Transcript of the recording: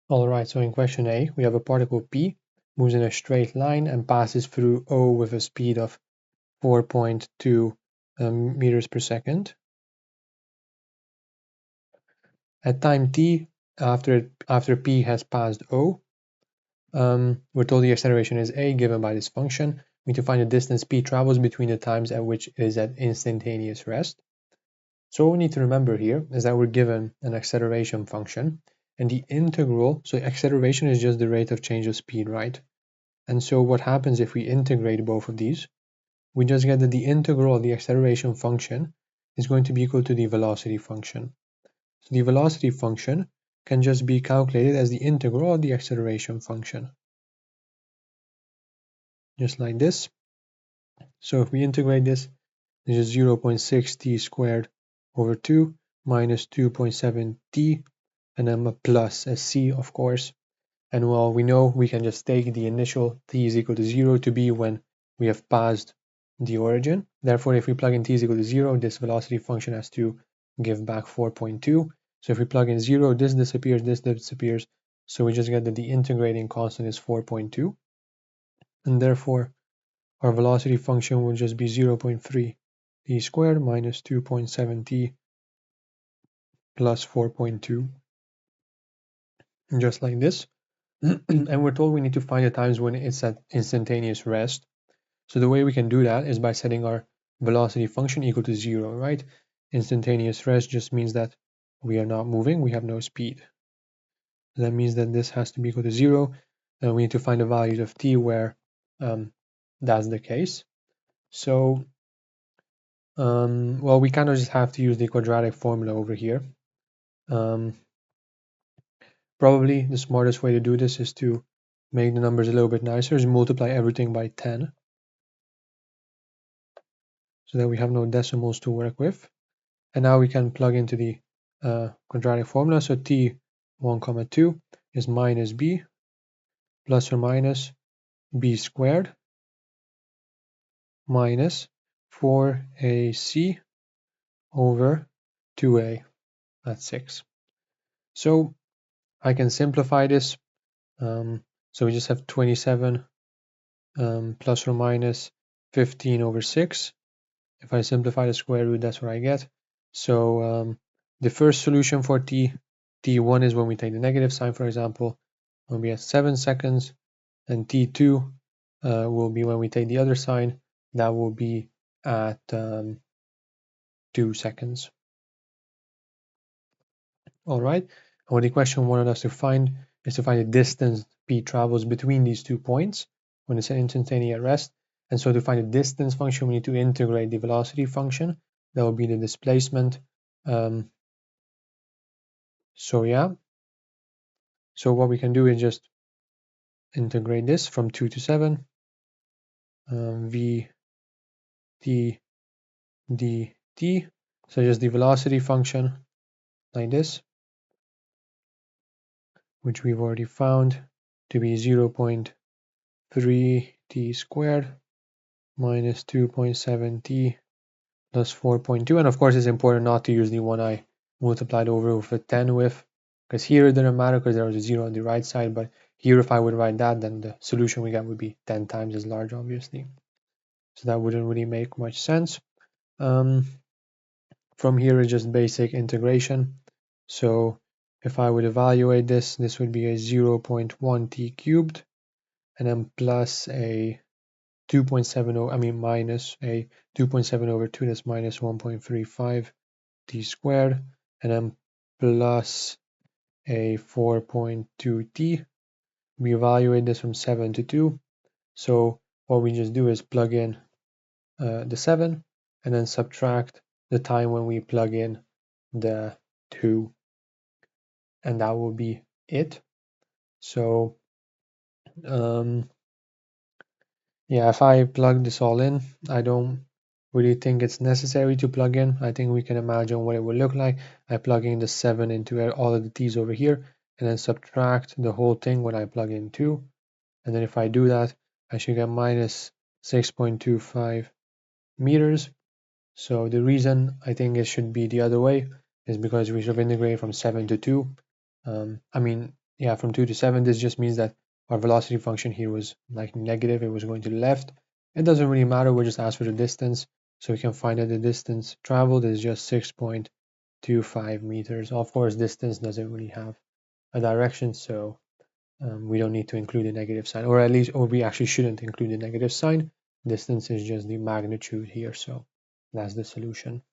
Alright, so in question A, we have a particle P moves in a straight line and passes through O with a speed of 4.2 meters per second. At time t, after P has passed O, we're told the acceleration is a given by this function. We need to find the distance P travels between the times at which it is at instantaneous rest. So what we need to remember here is that we're given an acceleration function, and the integral, so acceleration is just the rate of change of speed, right? And so what happens if we integrate both of these? We just get that the integral of the acceleration function is going to be equal to the velocity function. So the velocity function can just be calculated as the integral of the acceleration function, just like this. So if we integrate this, this is 0.6 t squared over 2 minus 2.7 t, and then a plus a c, of course. And well, we know we can just take the initial t is equal to 0 to be when we have passed the origin. Therefore, if we plug in t is equal to 0, this velocity function has to give back 4.2. So if we plug in 0, this disappears. So we just get that the integrating constant is 4.2. And therefore, our velocity function will just be 0.3 t squared minus 2.7 t plus 4.2, just like this. And we're told we need to find the times when it's at instantaneous rest. So the way we can do that is by setting our velocity function equal to 0, right? Instantaneous rest just means that we are not moving, we have no speed. That means that this has to be equal to 0, and we need to find the values of t where that's the case. So, well, we kind of just have to use the quadratic formula over here. Probably the smartest way to do this is to make the numbers a little bit nicer, is multiply everything by 10. So that we have no decimals to work with. And now we can plug into the quadratic formula. So t1, 2 is minus b plus or minus b squared minus 4ac over 2a, that's 6. So I can simplify this. So we just have 27 plus or minus 15 over 6. If I simplify the square root, that's what I get. So the first solution for t1 is when we take the negative sign, for example, when we have 7 seconds, and t2 will be when we take the other sign, that will be at 2 seconds. All right, what the question wanted us to find is to find the distance p travels between these 2 points when it's an instantaneous rest. And so to find the distance function, we need to integrate the velocity function. That will be the displacement. So yeah, so what we can do is just integrate this from 2 to 7, v t dt. So just the velocity function like this, which we've already found to be 0.3 t squared minus 2.7 t plus 4.2. And of course, it's important not to use the one I multiplied over with a 10 with, because here it didn't matter because there was a 0 on the right side. But here, if I would write that, then the solution we get would be 10 times as large, obviously. So that wouldn't really make much sense. From here is just basic integration. So if I would evaluate this, this would be a 0.1 t cubed, and then plus a 2.70, I mean minus a 2.7 over 2, that's minus 1.35 t squared, and then plus a 4.2 t. We evaluate this from 7 to 2. So what we just do is plug in the 7 and then subtract the time when we plug in the 2, and that will be it. So yeah, if I plug this all in, I don't really think it's necessary to plug in. I think we can imagine what it would look like. I plug in the 7 into all of the t's over here, and then subtract the whole thing when I plug in 2. And then if I do that, I should get minus 6.25 meters. So the reason I think it should be the other way is because we should integrate from 7 to 2. I mean, yeah, from 2 to 7, this just means that our velocity function here was like negative, it was going to the left. It doesn't really matter, we'll just ask for the distance. So we can find that the distance traveled is just 6.25 meters. Of course, distance doesn't really have a direction, so we don't need to include a negative sign, or we actually shouldn't include a negative sign. Distance is just the magnitude here, so that's the solution.